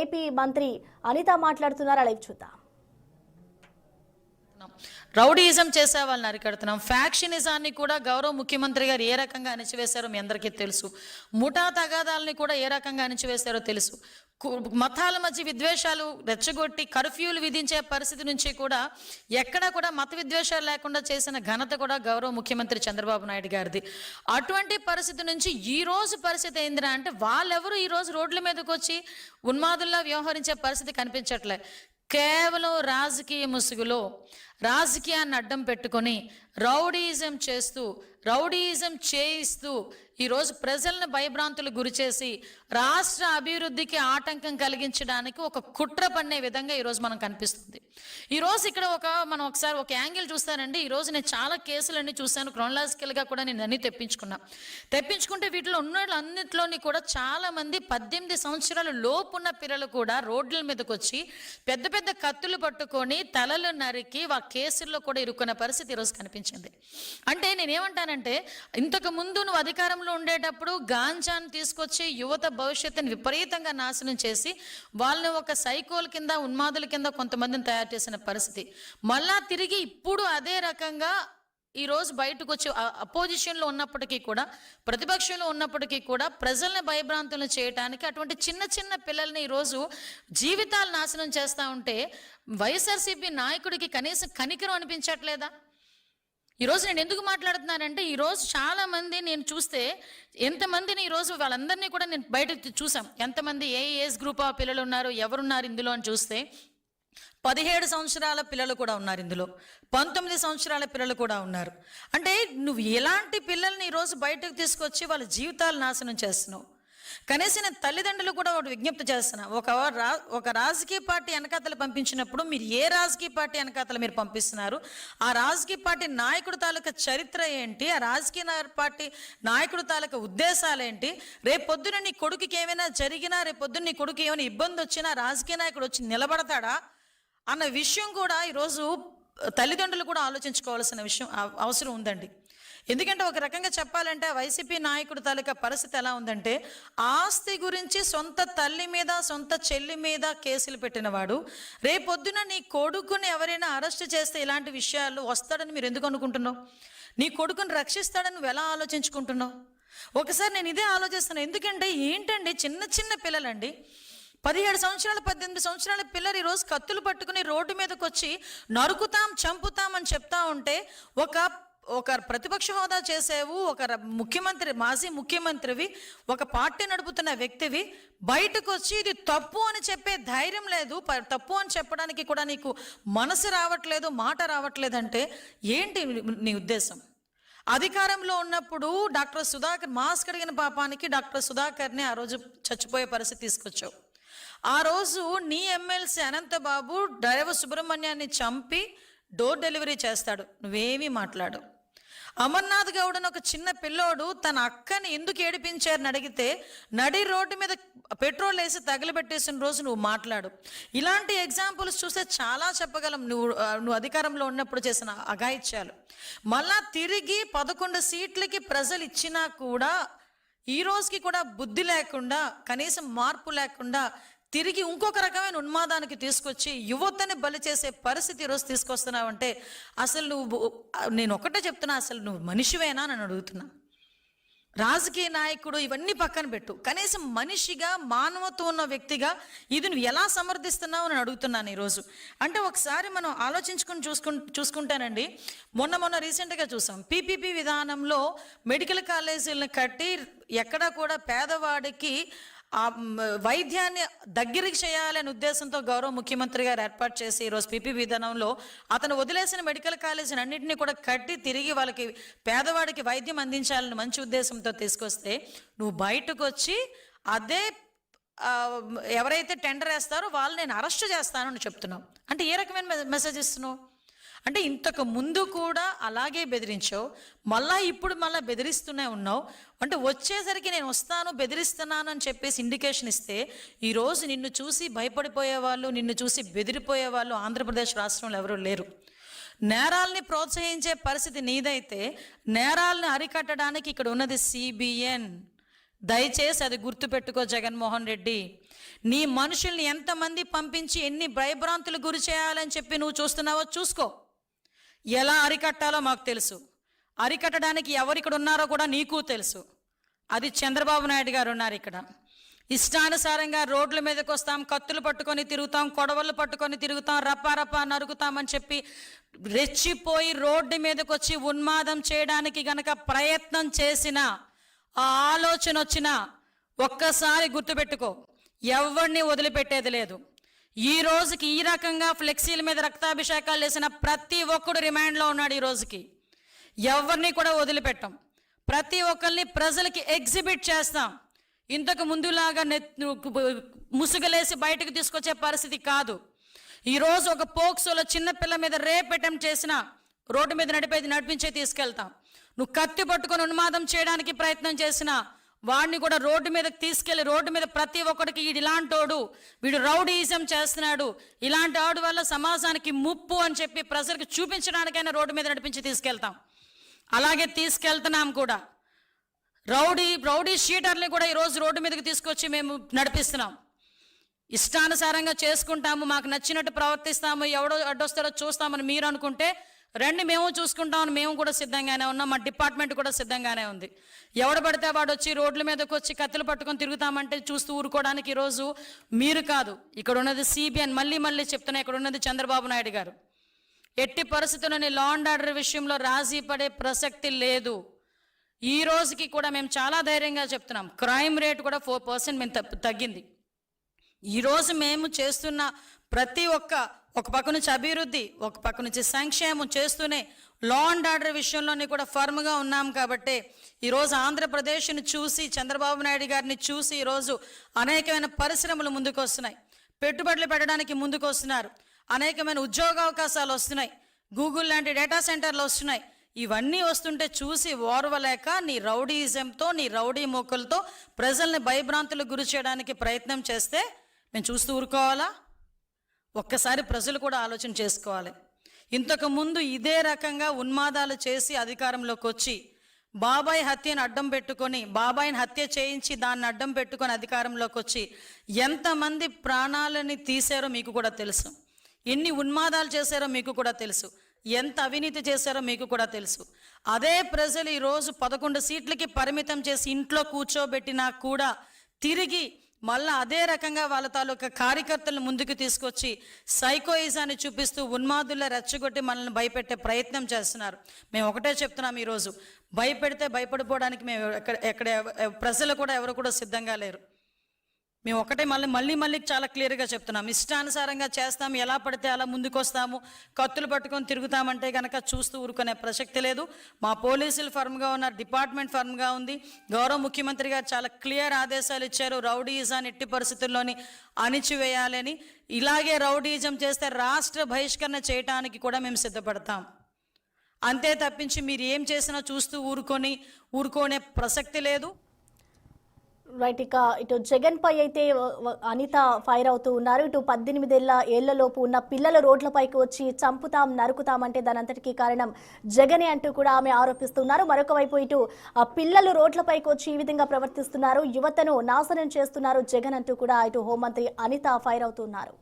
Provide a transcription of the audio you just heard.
AP మంత్రి అనిత మాట్లాడుతున్నారు. Live చూద్దాం. రౌడీయిజం చేసే వాళ్ళని అరికడుతున్నాం. ఫ్యాక్షనిజాన్ని కూడా గౌరవ ముఖ్యమంత్రి గారు ఏ రకంగా అణిచివేశారో మీ అందరికీ తెలుసు. ముఠా తగాదాలని కూడా ఏ రకంగా అణిచివేశారో తెలుసు. మతాల మధ్య విద్వేషాలు రెచ్చగొట్టి కర్ఫ్యూలు విధించే పరిస్థితి నుంచి కూడా ఎక్కడా కూడా మత విద్వేషాలు లేకుండా చేసిన ఘనత కూడా గౌరవ ముఖ్యమంత్రి చంద్రబాబు నాయుడు గారిది. అటువంటి పరిస్థితి నుంచి ఈ రోజు పరిస్థితి ఏందిరా అంటే వాళ్ళెవరు ఈరోజు రోడ్ల మీదకి వచ్చి ఉన్మాదుల్లా వ్యవహరించే పరిస్థితి కనిపించట్లే. కేవలం రాజకీయ ముసుగులో రాజకీయాన్ని అడ్డం పెట్టుకొని రౌడీయిజం చేస్తూ రౌడీయిజం చేయిస్తూ ఈరోజు ప్రజలను భయభ్రాంతులకు గురిచేసి రాష్ట్ర అభివృద్ధికి ఆటంకం కలిగించడానికి ఒక కుట్ర పన్నే విధంగా ఈరోజు మనం కనిపిస్తుంది. ఈరోజు ఇక్కడ మనం ఒకసారి ఒక యాంగిల్ చూస్తానండి. ఈరోజు నేను చాలా కేసులన్నీ చూశాను. క్రోనలాజికల్గా కూడా నేను అన్నీ తెప్పించుకుంటే వీటిలో ఉన్న అన్నింటిలోని కూడా చాలామంది 18 సంవత్సరాల లోపున్న పిల్లలు కూడా రోడ్ల మీదకి వచ్చి పెద్ద పెద్ద కత్తులు పట్టుకొని తలలు నరికి ఆ కేసుల్లో కూడా ఇరుక్కున్న పరిస్థితి ఈరోజు కనిపించింది. అంటే నేనేమంటానంటే ఇంతకు ముందు నువ్వు అధికారంలో ఉండేటప్పుడు గాంజాను తీసుకొచ్చి యువత భవిష్యత్తుని విపరీతంగా నాశనం చేసి వాళ్ళని ఒక సైకోల కింద ఉన్మాదుల కింద కొంతమందిని తయారు చేసిన పరిస్థితి మళ్ళా తిరిగి ఇప్పుడు అదే రకంగా ఈరోజు బయటకు వచ్చి అపోజిషన్లో ఉన్నప్పటికీ కూడా ప్రతిపక్షంలో ఉన్నప్పటికీ కూడా ప్రజల్ని భయభ్రాంతులను చేయడానికి అటువంటి చిన్న చిన్న పిల్లల్ని ఈరోజు జీవితాలు నాశనం చేస్తూ ఉంటే వైఎస్ఆర్సీపీ నాయకుడికి కనీసం కనికరం అనిపించట్లేదా? ఈరోజు నేను ఎందుకు మాట్లాడుతున్నానంటే ఈరోజు చాలామంది నేను చూస్తే ఎంతమందిని ఈరోజు వాళ్ళందరినీ కూడా నేను బయటకు చూసాం. ఎంతమంది ఏ ఏజ్ గ్రూప్ ఆఫ్ పిల్లలు ఉన్నారు, ఎవరున్నారు ఇందులో అని చూస్తే 17 సంవత్సరాల పిల్లలు కూడా ఉన్నారు, ఇందులో 19 సంవత్సరాల పిల్లలు కూడా ఉన్నారు. అంటే నువ్వు ఎలాంటి పిల్లల్ని ఈరోజు బయటకు తీసుకొచ్చి వాళ్ళ జీవితాలు నాశనం చేస్తున్నావు? కనీసం నేను తల్లిదండ్రులు కూడా ఒకటి విజ్ఞప్తి చేస్తున్నా. ఒక రాజకీయ పార్టీ వెనకాతలు పంపించినప్పుడు మీరు ఏ రాజకీయ పార్టీ వెనకాతలు మీరు పంపిస్తున్నారు, ఆ రాజకీయ పార్టీ నాయకుడు తాలూకా చరిత్ర ఏంటి, ఆ రాజకీయ పార్టీ నాయకుడు తాలూకా ఉద్దేశాలు ఏంటి, రేపొద్దున నీ కొడుకుకి ఏమైనా జరిగినా, రేపొద్దున నీ కొడుకు ఏమైనా ఇబ్బంది వచ్చినా రాజకీయ నాయకుడు వచ్చి నిలబడతాడా అన్న విషయం కూడా ఈరోజు తల్లిదండ్రులు కూడా ఆలోచించుకోవాల్సిన విషయం అవసరం ఉందండి. ఎందుకంటే ఒక రకంగా చెప్పాలంటే వైసీపీ నాయకుడు తాలూకా పరిస్థితి ఎలా ఉందంటే ఆస్తి గురించి సొంత తల్లి మీద సొంత చెల్లి మీద కేసులు పెట్టినవాడు రేపొద్దున నీ కొడుకుని ఎవరైనా అరెస్ట్ చేస్తే ఇలాంటి విషయాలు వస్తాడని మీరు ఎందుకు అనుకుంటున్నావు? నీ కొడుకుని రక్షిస్తాడని నువ్వు ఎలా ఆలోచించుకుంటున్నావు? ఒకసారి నేను ఇదే ఆలోచిస్తున్నాను. ఎందుకంటే ఏంటండి చిన్న చిన్న పిల్లలండి, 17 సంవత్సరాలు 18 సంవత్సరాల పిల్లలు ఈరోజు కత్తులు పట్టుకుని రోడ్డు మీదకి వచ్చి నరుకుతాం చంపుతాం అని చెప్తా ఉంటే ఒక ప్రతిపక్ష హోదా చేసేవు, ఒక ముఖ్యమంత్రి మాజీ ముఖ్యమంత్రివి, ఒక పార్టీ నడుపుతున్న వ్యక్తివి బయటకు వచ్చి ఇది తప్పు అని చెప్పే ధైర్యం లేదు, తప్పు అని చెప్పడానికి కూడా నీకు మనసు రావట్లేదు, మాట రావట్లేదంటే ఏంటి నీ ఉద్దేశం? అధికారంలో ఉన్నప్పుడు డాక్టర్ సుధాకర్ మాస్క్ అడిగిన పాపానికి డాక్టర్ సుధాకర్ని ఆ రోజు చచ్చిపోయే పరిస్థితి తీసుకొచ్చావు. ఆ రోజు నీ ఎమ్మెల్సీ అనంతబాబు డ్రైవర్ సుబ్రహ్మణ్యాన్ని చంపి డోర్ డెలివరీ చేస్తాడు, నువ్వేమీ మాట్లాడు. అమర్నాథ్ గౌడ్ అని ఒక చిన్న పిల్లోడు తన అక్కని ఎందుకు ఏడిపించారని అడిగితే నడి రోడ్డు మీద పెట్రోల్ వేసి తగిలిపెట్టేసిన రోజు నువ్వు మాట్లాడు. ఇలాంటి ఎగ్జాంపుల్స్ చూస్తే చాలా చెప్పగలం. నువ్వు అధికారంలో ఉన్నప్పుడు చేసిన అఘాయిత్యాలు మళ్ళా తిరిగి 11 సీట్లకి ప్రజలు ఇచ్చినా కూడా ఈ రోజుకి కూడా బుద్ధి లేకుండా కనీసం మార్పు లేకుండా తిరిగి ఇంకొక రకమైన ఉన్మాదానికి తీసుకొచ్చి యువతని బలి చేసే పరిస్థితి ఈరోజు తీసుకొస్తున్నావంటే అసలు నేను ఒకటే చెప్తున్నా, అసలు నువ్వు మనిషివేనా అని అడుగుతున్నా. రాజకీయ నాయకుడు ఇవన్నీ పక్కన పెట్టు, కనీసం మనిషిగా మానవత్వం ఉన్న వ్యక్తిగా ఇది నువ్వు ఎలా సమర్థిస్తున్నావు అని అడుగుతున్నాను ఈరోజు. అంటే ఒకసారి మనం ఆలోచించుకుని చూసుకుంటానండి. మొన్న రీసెంట్గా చూసాం పీపీపీ విధానంలో మెడికల్ కాలేజీలను కట్టి ఎక్కడా కూడా పేదవాడికి ఆ వైద్యాన్ని దగ్గరికి చేయాలనే ఉద్దేశంతో గౌరవ ముఖ్యమంత్రి గారు ఏర్పాటు చేసి ఈరోజు పీపీ విధానంలో అతను వదిలేసిన మెడికల్ కాలేజీని అన్నింటినీ కూడా కట్టి తిరిగి వాళ్ళకి పేదవాడికి వైద్యం అందించాలని మంచి ఉద్దేశంతో తీసుకొస్తే నువ్వు బయటకు వచ్చి అదే ఎవరైతే టెండర్ వేస్తారో వాళ్ళు నేను అరెస్ట్ చేస్తానని చెప్తున్నావు. అంటే ఏ రకమైన మెసేజ్ ఇస్తున్నావు? అంటే ఇంతకు ముందు కూడా అలాగే బెదిరించావు, ఇప్పుడు బెదిరిస్తూనే ఉన్నావు. అంటే వచ్చేసరికి నేను వస్తాను బెదిరిస్తున్నాను అని చెప్పేసి ఇండికేషన్ ఇస్తే ఈరోజు నిన్ను చూసి భయపడిపోయేవాళ్ళు, నిన్ను చూసి బెదిరిపోయేవాళ్ళు ఆంధ్రప్రదేశ్ రాష్ట్రంలో ఎవరూ లేరు. నేరాల్ని ప్రోత్సహించే పరిస్థితి నీదైతే నేరాలను అరికట్టడానికి ఇక్కడ ఉన్నది CBN. దయచేసి అది గుర్తుపెట్టుకో జగన్మోహన్ రెడ్డి. నీ మనుషుల్ని ఎంతమంది పంపించి ఎన్ని భయభ్రాంతులు గురి చేయాలని చెప్పి నువ్వు చూస్తున్నావో చూసుకో. ఎలా అరికట్టాలో మాకు తెలుసు. అరికట్టడానికి ఎవరిక్కడ ఉన్నారో కూడా నీకు తెలుసు. అది చంద్రబాబు నాయుడు గారు ఉన్నారు ఇక్కడ. ఇష్టానుసారంగా రోడ్ల మీదకి వస్తాం, కత్తులు పట్టుకొని తిరుగుతాం, కొడవళ్ళు పట్టుకొని తిరుగుతాం, రప్పా నరుగుతామని చెప్పి రెచ్చిపోయి రోడ్డు మీదకి వచ్చి ఉన్మాదం చేయడానికి గనక ప్రయత్నం చేసిన ఆ ఆలోచన వచ్చినా ఒక్కసారి గుర్తుపెట్టుకో, ఎవరిని వదిలిపెట్టేది లేదు. ఈ రోజుకి ఈ రకంగా ఫ్లెక్సీల మీద రక్తాభిషేకాలు చేసిన ప్రతి ఒక్కడు రిమాండ్లో ఉన్నాడు. ఈ రోజుకి ఎవరిని కూడా వదిలిపెట్టాం. ప్రతి ఒక్కరిని ప్రజలకి ఎగ్జిబిట్ చేస్తాం. ఇంతకు ముందులాగా ముసుగులేసి బయటకు తీసుకొచ్చే పరిస్థితి కాదు. ఈరోజు ఒక పోక్సోలో చిన్నపిల్ల మీద రేప్ అటెంప్ట్ చేసిన రోడ్డు మీద నడిపించే తీసుకెళ్తాం. నువ్వు కత్తి పట్టుకొని ఉన్మాదం చేయడానికి ప్రయత్నం చేసినా వాడిని కూడా రోడ్డు మీదకి తీసుకెళ్లి రోడ్డు మీద ప్రతి ఒక్కడికి వీడు ఇలాంటోడు, వీడు రౌడీయిజం చేస్తున్నాడు, ఇలాంటి వాడు వల్ల సమాజానికి ముప్పు అని చెప్పి ప్రజలకు చూపించడానికైనా రోడ్డు మీద నడిపించి తీసుకెళ్తాం. అలాగే తీసుకెళ్తున్నాం కూడా. రౌడీ షీటర్ని కూడా ఈరోజు రోడ్డు మీదకి తీసుకొచ్చి మేము నడిపిస్తున్నాం. ఇష్టానుసారంగా చేసుకుంటాము, మాకు నచ్చినట్టు ప్రవర్తిస్తాము, ఎవడో అడ్డొస్తారో చూస్తామని మీరు అనుకుంటే రండి, మేము చూసుకుంటామని మేము కూడా సిద్ధంగానే ఉన్నాం. మా డిపార్ట్మెంట్ కూడా సిద్ధంగానే ఉంది. ఎవడు పడితే వాడు వచ్చి రోడ్ల మీదకి వచ్చి కత్తులు పట్టుకొని తిరుగుతామంటే చూస్తూ ఊరుకోవడానికి ఈరోజు మీరు కాదు, ఇక్కడ ఉన్నది సిబిఐ. మళ్ళీ చెప్తున్నా, ఇక్కడ ఉన్నది చంద్రబాబు నాయుడు గారు. ఎట్టి పరిస్థితుల్లోని లా అండ్ ఆర్డర్ విషయంలో రాజీ పడే ప్రసక్తి లేదు. ఈ రోజుకి కూడా మేము చాలా ధైర్యంగా చెప్తున్నాం, క్రైమ్ రేట్ కూడా 4% మేము తగ్గింది. ఈరోజు మేము చేస్తున్న ప్రతి ఒక పక్క నుంచి అభివృద్ధి, ఒక పక్క నుంచి సంక్షేమం చేస్తూనే లా అండ్ ఆర్డర్ విషయంలోని కూడా ఫర్మ్గా ఉన్నాం. కాబట్టి ఈరోజు ఆంధ్రప్రదేశ్ని చూసి, చంద్రబాబు నాయుడు గారిని చూసి ఈరోజు అనేకమైన పరిశ్రమలు ముందుకు వస్తున్నాయి, పెట్టుబడులు పెట్టడానికి ముందుకు వస్తున్నారు, అనేకమైన ఉద్యోగ అవకాశాలు వస్తున్నాయి, గూగుల్ లాంటి డేటా సెంటర్లు వస్తున్నాయి. ఇవన్నీ వస్తుంటే చూసి ఓర్వలేక నీ రౌడీయిజంతో, నీ రౌడీ మోకలతో ప్రజల్ని భయభ్రాంతులకు గురి చేయడానికి ప్రయత్నం చేస్తే మేము చూస్తూ ఊరుకోవాలా? ఒక్కసారి ప్రజలు కూడా ఆలోచన చేసుకోవాలి. ఇంతకుముందు ఇదే రకంగా ఉన్మాదాలు చేసి అధికారంలోకి వచ్చి బాబాయ్ హత్యను అడ్డం పెట్టుకొని, బాబాయిని హత్య చేయించి దాన్ని అడ్డం పెట్టుకొని అధికారంలోకి వచ్చి ఎంతమంది ప్రాణాలని తీశారో మీకు కూడా తెలుసు, ఎన్ని ఉన్మాదాలు చేశారో మీకు కూడా తెలుసు, ఎంత అవినీతి చేశారో మీకు కూడా తెలుసు. అదే ప్రజలు ఈరోజు 11 సీట్లకి పరిమితం చేసి ఇంట్లో కూర్చోబెట్టినా కూడా తిరిగి మళ్ళీ అదే రకంగా వాళ్ళ తాలూకా కార్యకర్తలను ముందుకు తీసుకొచ్చి సైకోయిజాన్ని చూపిస్తూ ఉన్మాదుల్లో రెచ్చగొట్టి మనల్ని భయపెట్టే ప్రయత్నం చేస్తున్నారు. మేము ఒకటే చెప్తున్నాం, ఈరోజు భయపెడితే భయపడిపోవడానికి మేము ఎక్కడ ప్రజలు కూడా ఎవరు కూడా సిద్ధంగా లేరు. మేము ఒకటే మళ్ళీ చాలా క్లియర్గా చెప్తున్నాం, ఇష్టానుసారంగా చేస్తాం, ఎలా పడితే అలా ముందుకు వస్తాము, కత్తులు పట్టుకొని తిరుగుతామంటే కనుక చూస్తూ ఊరుకునే ప్రసక్తి లేదు. మా పోలీసులు ఫర్మ్గా ఉన్నారు, డిపార్ట్మెంట్ ఫర్మ్గా ఉంది. గౌరవ ముఖ్యమంత్రి గారు చాలా క్లియర్ ఆదేశాలు ఇచ్చారు, రౌడీయిజాన్ని ఎట్టి పరిస్థితుల్లోని అణిచివేయాలని. ఇలాగే రౌడీయిజం చేస్తే రాష్ట్ర బహిష్కరణ చేయడానికి కూడా మేము సిద్ధపడతాం. అంతే తప్పించి మీరు ఏం చేసినా చూస్తూ ఊరుకోనే ప్రసక్తి లేదు. రైట్, ఇక ఇటు జగన్ పై అయితే అనిత ఫైర్ అవుతూ ఉన్నారు. ఇటు 18 ఏళ్లలోపు ఉన్న పిల్లల రోడ్లపైకి వచ్చి చంపుతాం, నరుకుతామంటే దాని అంతటికీ కారణం జగనే అంటూ కూడా ఆమె ఆరోపిస్తున్నారు. మరొక వైపు ఇటు పిల్లలు రోడ్లపైకి వచ్చి ఈ విధంగా ప్రవర్తిస్తున్నారు, యువతను నాశనం చేస్తున్నారు జగన్ అంటూ కూడా ఇటు హోంమంత్రి అనిత ఫైర్ అవుతున్నారు.